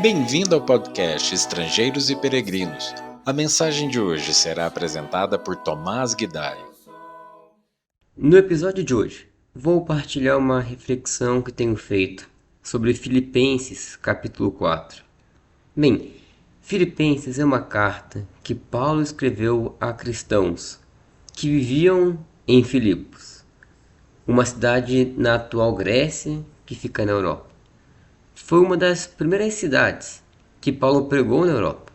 Bem-vindo ao podcast Estrangeiros e Peregrinos. A mensagem de hoje será apresentada por Tomás Guidai. No episódio de hoje, vou partilhar uma reflexão que tenho feito sobre Filipenses, capítulo 4. Bem, Filipenses é uma carta que Paulo escreveu a cristãos que viviam em Filipos, uma cidade na atual Grécia que fica na Europa. Foi uma das primeiras cidades que Paulo pregou na Europa.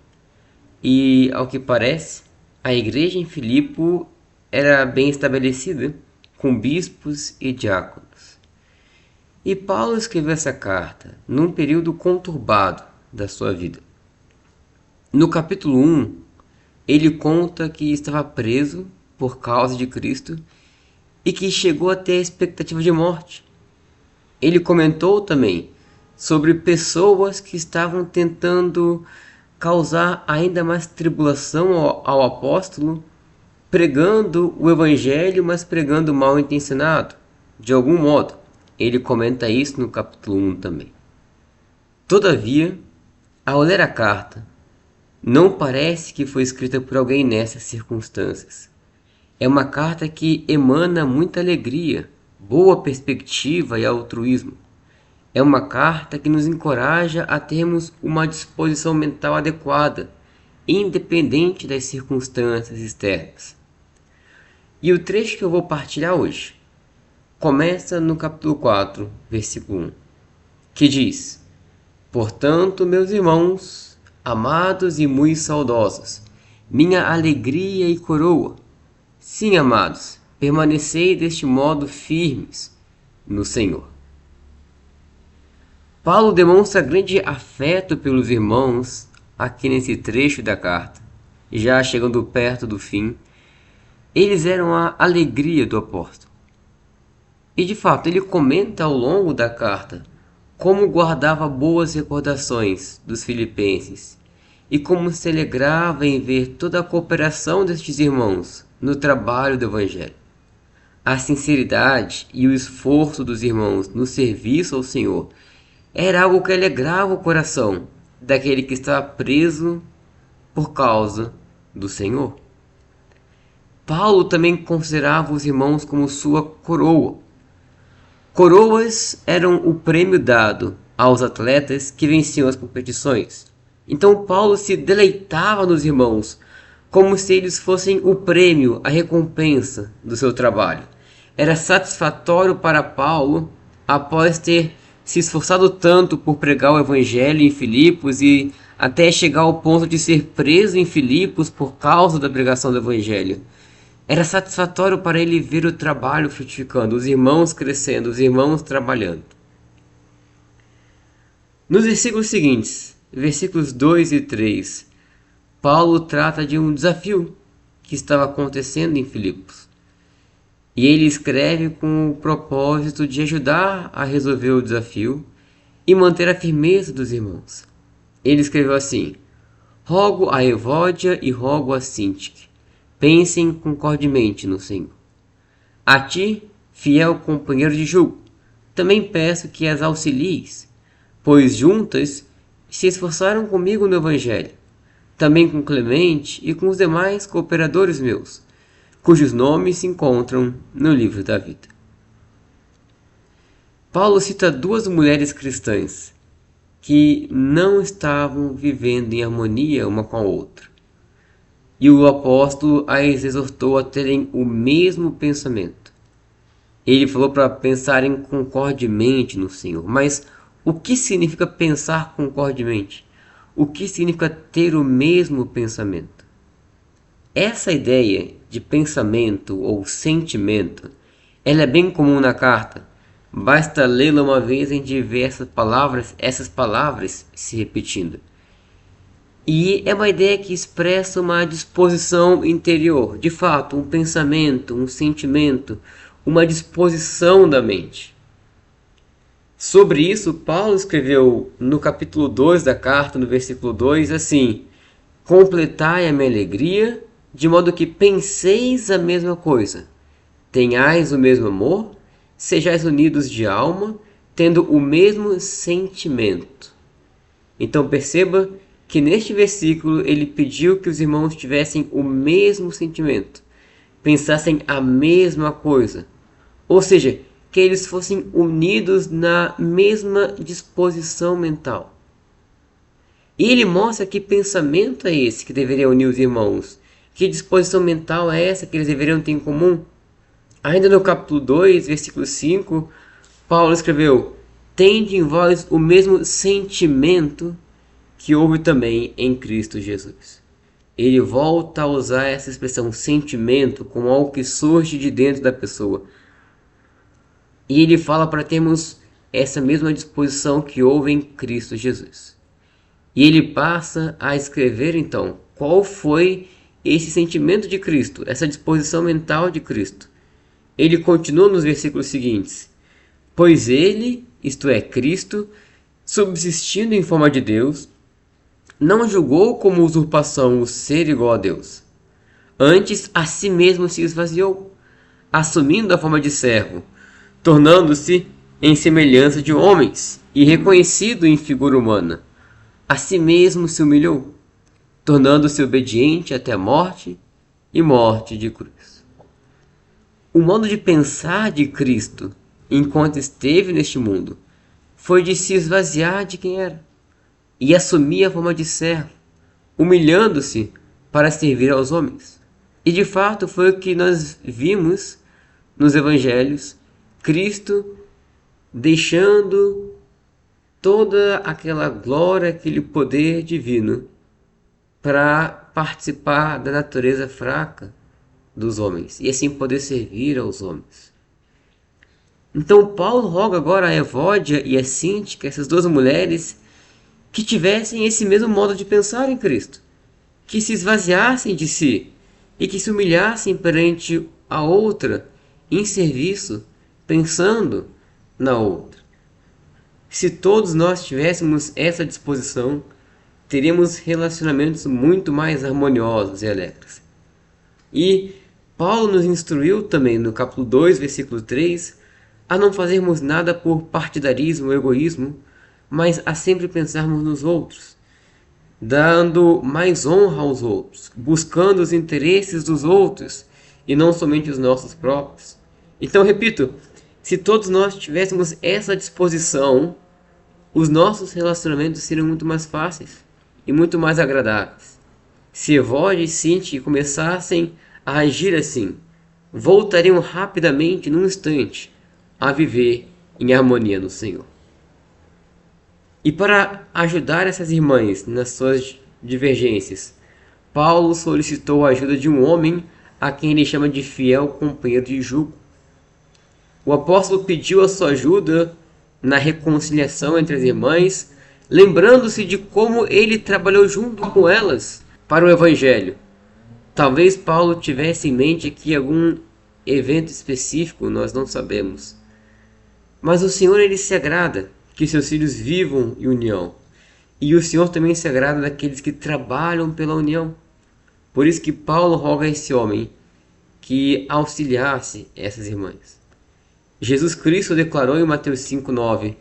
E, ao que parece, a igreja em Filipo era bem estabelecida, com bispos e diáconos. E Paulo escreveu essa carta num período conturbado da sua vida. No capítulo 1, ele conta que estava preso por causa de Cristo e que chegou a ter a expectativa de morte. Ele comentou também sobre pessoas que estavam tentando causar ainda mais tribulação ao apóstolo, pregando o evangelho, mas pregando mal intencionado, de algum modo. Ele comenta isso no capítulo 1 também. Todavia, ao ler a carta, não parece que foi escrita por alguém nessas circunstâncias. É uma carta que emana muita alegria, boa perspectiva e altruísmo. É uma carta que nos encoraja a termos uma disposição mental adequada, independente das circunstâncias externas. E o trecho que eu vou partilhar hoje começa no capítulo 4, versículo 1, que diz: Portanto, meus irmãos, amados e muito saudosos, minha alegria e coroa, sim, amados, permanecei deste modo firmes no Senhor. Paulo demonstra grande afeto pelos irmãos aqui nesse trecho da carta, já chegando perto do fim. Eles eram a alegria do apóstolo. E de fato, ele comenta ao longo da carta como guardava boas recordações dos filipenses e como se alegrava em ver toda a cooperação destes irmãos no trabalho do evangelho. A sinceridade e o esforço dos irmãos no serviço ao Senhor era algo que alegrava o coração daquele que estava preso por causa do Senhor. Paulo também considerava os irmãos como sua coroa. Coroas eram o prêmio dado aos atletas que venciam as competições. Então Paulo se deleitava nos irmãos, como se eles fossem o prêmio, a recompensa do seu trabalho. Era satisfatório para Paulo, após ter se esforçado tanto por pregar o evangelho em Filipos e até chegar ao ponto de ser preso em Filipos por causa da pregação do evangelho. Era satisfatório para ele ver o trabalho frutificando, os irmãos crescendo, os irmãos trabalhando. Nos versículos seguintes, versículos 2 e 3, Paulo trata de um desafio que estava acontecendo em Filipos. E ele escreve com o propósito de ajudar a resolver o desafio e manter a firmeza dos irmãos. Ele escreveu assim: Rogo a Evódia e rogo a Sintique, pensem concordemente no Senhor. A ti, fiel companheiro de julgo, também peço que as auxilies, pois juntas se esforçaram comigo no Evangelho, também com Clemente e com os demais cooperadores meus, cujos nomes se encontram no livro da vida. Paulo cita duas mulheres cristãs que não estavam vivendo em harmonia uma com a outra. E o apóstolo as exortou a terem o mesmo pensamento. Ele falou para pensarem concordemente no Senhor. Mas o que significa pensar concordemente? O que significa ter o mesmo pensamento? Essa ideia de pensamento ou sentimento, ela é bem comum na carta. Basta lê-la uma vez em diversas palavras, essas palavras se repetindo. E é uma ideia que expressa uma disposição interior, de fato, um pensamento, um sentimento, uma disposição da mente. Sobre isso, Paulo escreveu no capítulo 2 da carta, no versículo 2, assim: Completai a minha alegria, de modo que penseis a mesma coisa, tenhais o mesmo amor, sejais unidos de alma, tendo o mesmo sentimento. Então perceba que neste versículo ele pediu que os irmãos tivessem o mesmo sentimento, pensassem a mesma coisa, ou seja, que eles fossem unidos na mesma disposição mental. E ele mostra que pensamento é esse que deveria unir os irmãos, que disposição mental é essa que eles deveriam ter em comum. Ainda no capítulo 2, versículo 5, Paulo escreveu: tende em vós o mesmo sentimento que houve também em Cristo Jesus. Ele volta a usar essa expressão sentimento como algo que surge de dentro da pessoa. E ele fala para termos essa mesma disposição que houve em Cristo Jesus. E ele passa a escrever então qual foi esse sentimento de Cristo, essa disposição mental de Cristo. Ele continua nos versículos seguintes: pois ele, isto é, Cristo, subsistindo em forma de Deus, não julgou como usurpação o ser igual a Deus. Antes, a si mesmo se esvaziou, assumindo a forma de servo, tornando-se em semelhança de homens e reconhecido em figura humana. A si mesmo se humilhou, tornando-se obediente até a morte e morte de cruz. O modo de pensar de Cristo, enquanto esteve neste mundo, foi de se esvaziar de quem era e assumir a forma de servo, humilhando-se para servir aos homens. E de fato foi o que nós vimos nos evangelhos, Cristo deixando toda aquela glória, aquele poder divino para participar da natureza fraca dos homens e assim poder servir aos homens. Então Paulo roga agora a Evódia e a Síntica, essas duas mulheres, que tivessem esse mesmo modo de pensar em Cristo, que se esvaziassem de si e que se humilhassem perante a outra em serviço, pensando na outra. Se todos nós tivéssemos essa disposição, teríamos relacionamentos muito mais harmoniosos e alegres. E Paulo nos instruiu também no capítulo 2, versículo 3, a não fazermos nada por partidarismo ou egoísmo, mas a sempre pensarmos nos outros, dando mais honra aos outros, buscando os interesses dos outros e não somente os nossos próprios. Então, repito, se todos nós tivéssemos essa disposição, os nossos relacionamentos seriam muito mais fáceis e muito mais agradáveis. Se Evódia e Sinti começassem a agir assim, voltariam rapidamente, num instante, a viver em harmonia no Senhor. E para ajudar essas irmãs nas suas divergências, Paulo solicitou a ajuda de um homem a quem ele chama de fiel companheiro de jugo. O apóstolo pediu a sua ajuda na reconciliação entre as irmãs, lembrando-se de como ele trabalhou junto com elas para o Evangelho. Talvez Paulo tivesse em mente aqui algum evento específico, nós não sabemos. Mas o Senhor, ele se agrada que seus filhos vivam em união. E o Senhor também se agrada daqueles que trabalham pela união. Por isso que Paulo roga a esse homem que auxiliasse essas irmãs. Jesus Cristo declarou em Mateus 5,9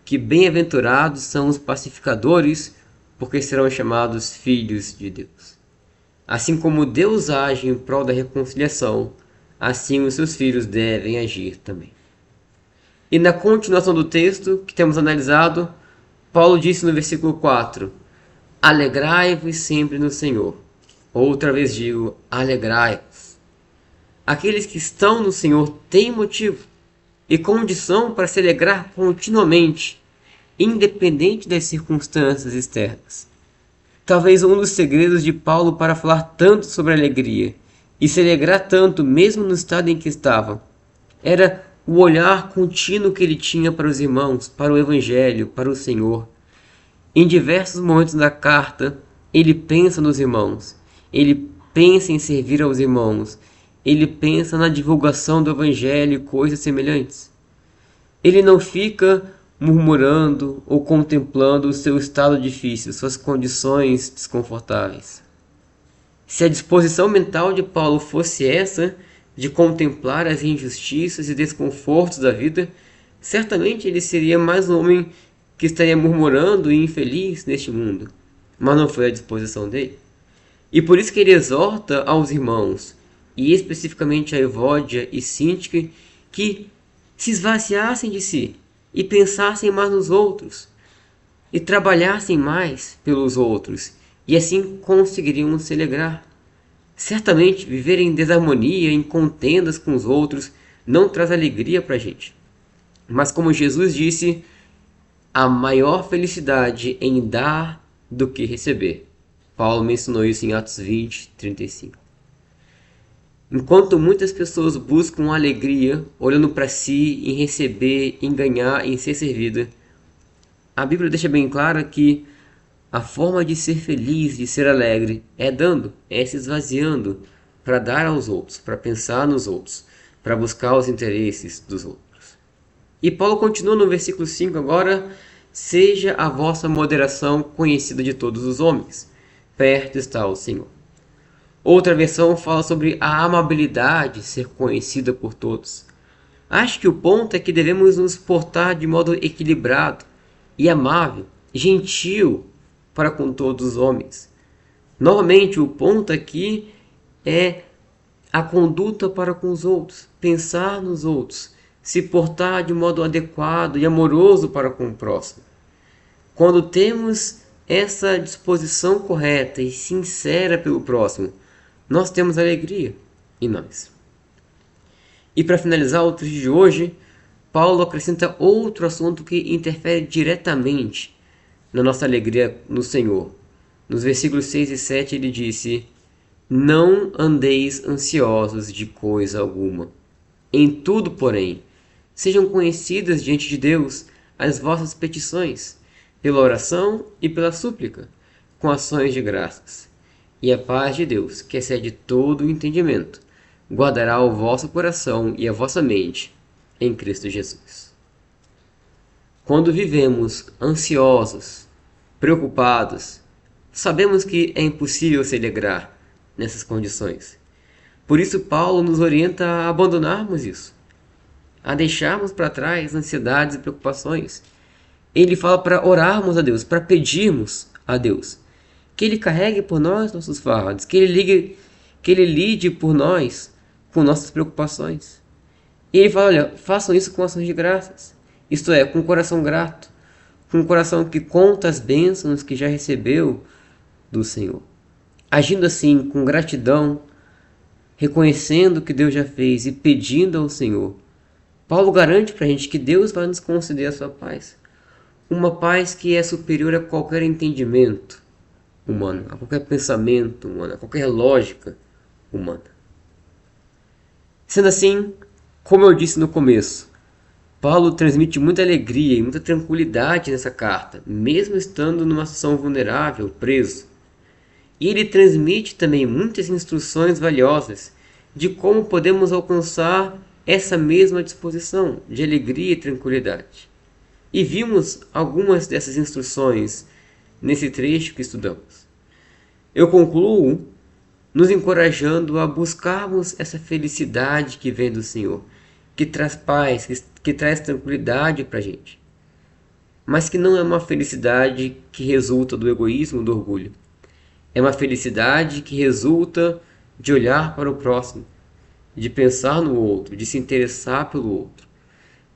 que bem-aventurados são os pacificadores, porque serão chamados filhos de Deus. Assim como Deus age em prol da reconciliação, assim os seus filhos devem agir também. E na continuação do texto que temos analisado, Paulo disse no versículo 4: alegrai-vos sempre no Senhor. Outra vez digo, alegrai-vos. Aqueles que estão no Senhor têm motivo e condição para se alegrar continuamente, independente das circunstâncias externas. Talvez um dos segredos de Paulo para falar tanto sobre alegria e se alegrar tanto mesmo no estado em que estava, era o olhar contínuo que ele tinha para os irmãos, para o Evangelho, para o Senhor. Em diversos momentos da carta, ele pensa nos irmãos, ele pensa em servir aos irmãos, ele pensa na divulgação do Evangelho e coisas semelhantes. Ele não fica murmurando ou contemplando o seu estado difícil, suas condições desconfortáveis. Se a disposição mental de Paulo fosse essa, de contemplar as injustiças e desconfortos da vida, certamente ele seria mais um homem que estaria murmurando e infeliz neste mundo, mas não foi a disposição dele. E por isso que ele exorta aos irmãos, e especificamente a Evódia e Síntique, que se esvaziassem de si e pensassem mais nos outros, e trabalhassem mais pelos outros, e assim conseguiriam se alegrar. Certamente, viver em desarmonia, em contendas com os outros, não traz alegria para a gente. Mas como Jesus disse, a maior felicidade em dar do que receber. Paulo mencionou isso em Atos 20, 35. Enquanto muitas pessoas buscam alegria, olhando para si, em receber, em ganhar, em ser servida, a Bíblia deixa bem clara que a forma de ser feliz, de ser alegre, é dando, é se esvaziando para dar aos outros, para pensar nos outros, para buscar os interesses dos outros. E Paulo continua no versículo 5 agora: seja a vossa moderação conhecida de todos os homens, perto está o Senhor. Outra versão fala sobre a amabilidade ser conhecida por todos. Acho que o ponto é que devemos nos portar de modo equilibrado e amável, gentil para com todos os homens. Novamente, o ponto aqui é a conduta para com os outros, pensar nos outros, se portar de modo adequado e amoroso para com o próximo. Quando temos essa disposição correta e sincera pelo próximo, nós temos alegria em nós. E para finalizar o trecho de hoje, Paulo acrescenta outro assunto que interfere diretamente na nossa alegria no Senhor. Nos versículos 6 e 7 ele disse: não andeis ansiosos de coisa alguma. Em tudo, porém, sejam conhecidas diante de Deus as vossas petições, pela oração e pela súplica, com ações de graças. E a paz de Deus, que excede todo o entendimento, guardará o vosso coração e a vossa mente em Cristo Jesus. Quando vivemos ansiosos, preocupados, sabemos que é impossível se alegrar nessas condições. Por isso Paulo nos orienta a abandonarmos isso, a deixarmos para trás ansiedades e preocupações. Ele fala para orarmos a Deus, para pedirmos a Deus que Ele carregue por nós nossos fardos, que Ele lide por nós com nossas preocupações. E Ele fala, olha, façam isso com ações de graças, isto é, com um coração grato, com um coração que conta as bênçãos que já recebeu do Senhor. Agindo assim, com gratidão, reconhecendo o que Deus já fez e pedindo ao Senhor, Paulo garante para a gente que Deus vai nos conceder a sua paz. Uma paz que é superior a qualquer entendimento humano, a qualquer pensamento humano, a qualquer lógica humana. Sendo assim, como eu disse no começo, Paulo transmite muita alegria e muita tranquilidade nessa carta, mesmo estando numa situação vulnerável, preso. E ele transmite também muitas instruções valiosas de como podemos alcançar essa mesma disposição de alegria e tranquilidade. E vimos algumas dessas instruções nesse trecho que estudamos. Eu concluo nos encorajando a buscarmos essa felicidade que vem do Senhor, que traz paz, que traz tranquilidade para a gente. Mas que não é uma felicidade que resulta do egoísmo, do orgulho. É uma felicidade que resulta de olhar para o próximo, de pensar no outro, de se interessar pelo outro.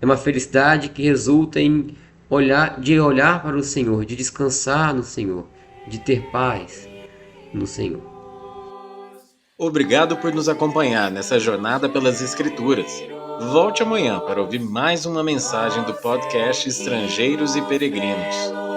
É uma felicidade que resulta em olhar para o Senhor, de descansar no Senhor, de ter paz no Senhor. Obrigado por nos acompanhar nessa jornada pelas Escrituras. Volte amanhã para ouvir mais uma mensagem do podcast Estrangeiros e Peregrinos.